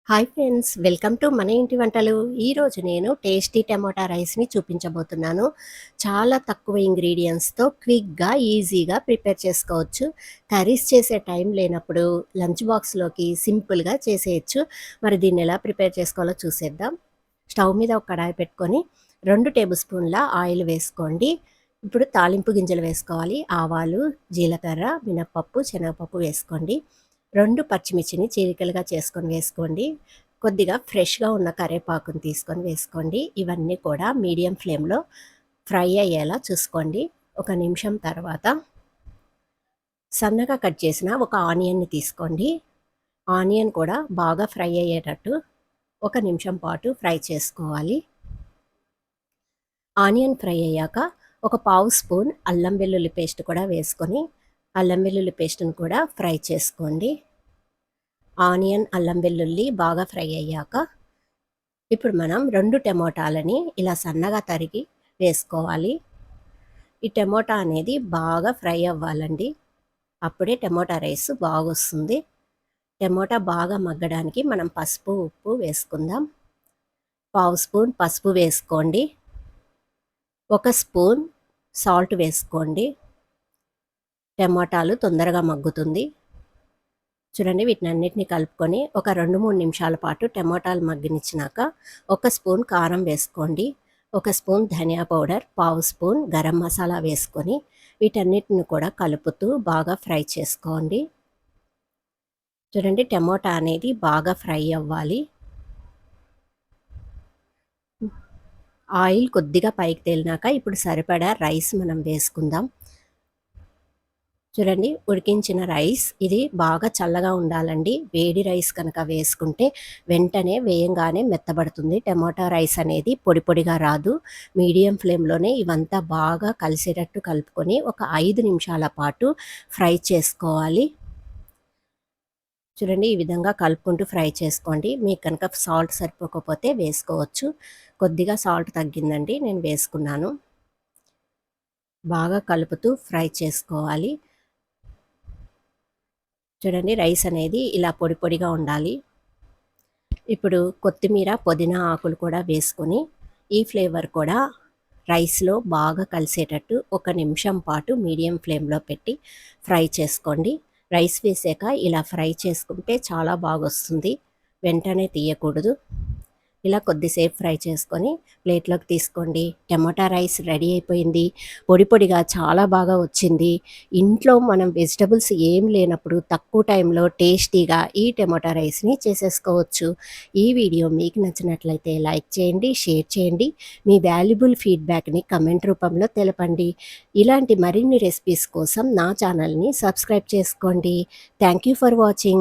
Hi friends, welcome to మన ఇంటి వంటలు. ఈరోజు నేను టేస్టీ టమోటా రైస్ని చూపించబోతున్నాను. చాలా తక్కువ ఇంగ్రీడియంట్స్తో క్విక్గా ఈజీగా ప్రిపేర్ చేసుకోవచ్చు. కర్రీస్ చేసే టైం లేనప్పుడు లంచ్ బాక్స్లోకి సింపుల్గా చేసేయచ్చు. మరి దీన్ని ఎలా ప్రిపేర్ చేసుకోవాలో చూసేద్దాం. స్టవ్ మీద ఒక కడాయి పెట్టుకొని 2 టేబుల్ స్పూన్ల ఆయిల్ వేసుకోండి. ఇప్పుడు తాలింపు గింజలు వేసుకోవాలి. ఆవాలు, జీలకర్ర, మినప్పప్పు, శనగపప్పు వేసుకోండి. 2 పచ్చిమిర్చిని చీలికలుగా చేసుకొని వేసుకోండి. కొద్దిగా ఫ్రెష్‌గా ఉన్న కరివేపాకుని తీసుకొని వేసుకోండి. ఇవన్నీ కూడా మీడియం ఫ్లేమ్‌లో ఫ్రై అయ్యేలా చూసుకోండి. ఒక నిమిషం తర్వాత సన్నగా కట్ చేసిన ఒక ఆనియన్‌ని తీసుకోండి. ఆనియన్ కూడా బాగా ఫ్రై అయ్యేటట్టు ఒక నిమిషం పాటు ఫ్రై చేసుకోవాలి. ఆనియన్ ఫ్రై అయ్యాక ఒక పావు స్పూన్ అల్లం వెల్లుల్లి పేస్ట్ కూడా వేసుకొని అల్లం వెల్లుల్లి పేస్ట్‌ని కూడా ఫ్రై చేసుకోండి. ఆనియన్, అల్లం వెల్లుల్లి బాగా ఫ్రై అయ్యాక ఇప్పుడు మనం 2 టమోటాలని ఇలా సన్నగా తరిగి వేసుకోవాలి. ఈ టమోటా అనేది బాగా ఫ్రై అవ్వాలండి. అప్పుడే టమోటా రైస్ బాగొస్తుంది. టమోటా బాగా మగ్గడానికి మనం పసుపు, ఉప్పు వేసుకుందాం. పావు స్పూన్ పసుపు వేసుకోండి. ఒక స్పూన్ సాల్ట్ వేసుకోండి. టమోటాలు తొందరగా మగ్గుతుంది. చూడండి, వీటినన్నిటిని కలుపుకొని ఒక 2-3 నిమిషాల పాటు టమోటాలు మగ్గనిచ్చినాక ఒక స్పూన్ కారం వేసుకోండి. ఒక స్పూన్ ధనియా పౌడర్, పావు స్పూన్ గరం మసాలా వేసుకొని వీటన్నిటిని కూడా కలుపుతూ బాగా ఫ్రై చేసుకోండి. చూడండి, టమోటా అనేది బాగా ఫ్రై అవ్వాలి. ఆయిల్ కొద్దిగా పైకి తేలినాక ఇప్పుడు సరిపడా రైస్ మనం వేసుకుందాం. చూడండి, ఉడికించిన రైస్ ఇది బాగా చల్లగా ఉండాలండి. వేడి రైస్ కనుక వేసుకుంటే వెంటనే వేయంగానే మెత్తబడుతుంది. టమోటా రైస్ అనేది పొడి పొడిగా రాదు. మీడియం ఫ్లేమ్‌లోనే ఇవంతా బాగా కలిసేటట్టు కలుపుకొని ఒక 5 నిమిషాల పాటు ఫ్రై చేసుకోవాలి. చూడండి, ఈ విధంగా కలుపుకుంటూ ఫ్రై చేసుకోండి. మీకు కనుక సాల్ట్ సరిపోకపోతే వేసుకోవచ్చు. కొద్దిగా సాల్ట్ తగ్గిందండి, నేను వేసుకున్నాను. బాగా కలుపుతూ ఫ్రై చేసుకోవాలి. చూడండి, రైస్ అనేది ఇలా పొడి పొడిగా ఉండాలి. ఇప్పుడు కొత్తిమీర, పుదీనా ఆకులు కూడా వేసుకొని ఈ ఫ్లేవర్ కూడా రైస్‌లో బాగా కలిసేటట్టు ఒక నిమిషం పాటు మీడియం ఫ్లేమ్‌లో పెట్టి ఫ్రై చేసుకోండి. రైస్ వేసాక ఇలా ఫ్రై చేసుకుంటే చాలా బాగొస్తుంది. వెంటనే తీయకూడదు. ఇలా కొద్దిసేపు ఫ్రై చేసుకొని ప్లేట్లోకి తీసుకోండి. టమోటా రైస్ రెడీ అయిపోయింది. పొడి పొడిగా చాలా బాగా వచ్చింది. ఇంట్లో మనం వెజిటబుల్స్ ఏం లేనప్పుడు తక్కువ టైంలో టేస్టీగా ఈ టమోటా రైస్ని చేసేసుకోవచ్చు. ఈ వీడియో మీకు నచ్చినట్లయితే లైక్ చేయండి, షేర్ చేయండి. మీ వాల్యుబుల్ ఫీడ్బ్యాక్ని కమెంట్ రూపంలో తెలపండి. ఇలాంటి మరిన్ని రెసిపీస్ కోసం నా ఛానల్ని సబ్స్క్రైబ్ చేసుకోండి. Thank you for watching.